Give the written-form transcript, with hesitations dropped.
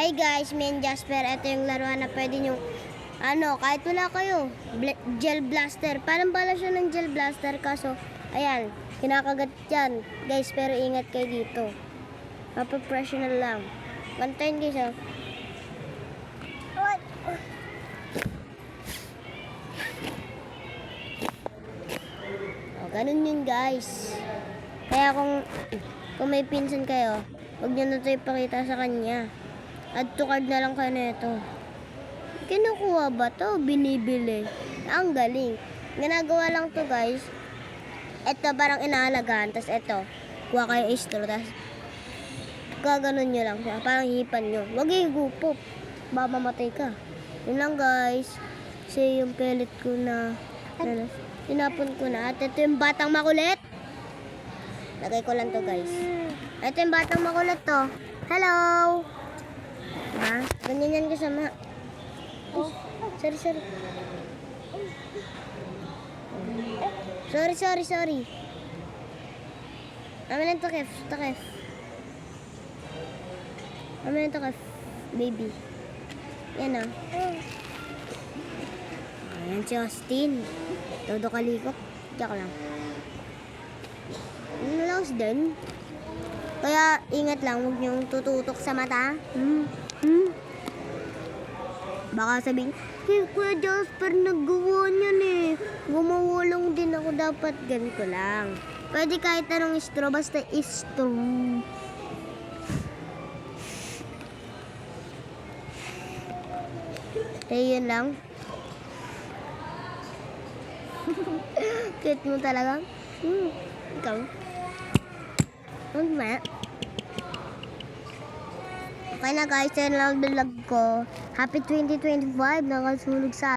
Hey guys, me and Jasper, ito yung laruan na pwede nyo, kahit wala kayo, gel blaster. Parang bala siya ng gel blaster, kaso, ayan, kinakagat yan. Guys, pero ingat kayo dito. Papapressional lang. Bantayin guys, oh. Ganun yun guys. Kaya kung may pinsan kayo, huwag nyo na ito ipakita sa kanya. Add to cart na lang kayo na ito. Kinukuha ba to? Binibili. Ang galing. Ginagawa lang to guys. Ito parang inaalagaan. Tapos ito, kuha kayo straw. Tapos gaganon nyo lang. Parang hipan nyo. Huwag yung gupop. Baka mamatay ka. Yun lang guys. Kasi yung pellet ko na tinapon ko na. At ito yung batang makulit. Lagay ko lang to guys. Ito yung batang makulit to. Hello! Ha? Ganyan yan kasama. Oh, sorry. Sorry. Amin to, Kef. Amin to, Kef. Baby. Yan ah. Ayan si Austin. Todo kalikot. Tiyak lang. Ano lang din? Kaya ingat lang, huwag niyong tututok sa mata. Baka sabihin, Kuya Jasper, naggawa niyan eh. Gumawa lang din ako, dapat ganito lang. Pwede kahit anong straw, basta straw. Kaya yun lang. Cute mo talaga. Ikaw. Okay na guys, yun lang vlog ko. Happy 2025 nakasulog sa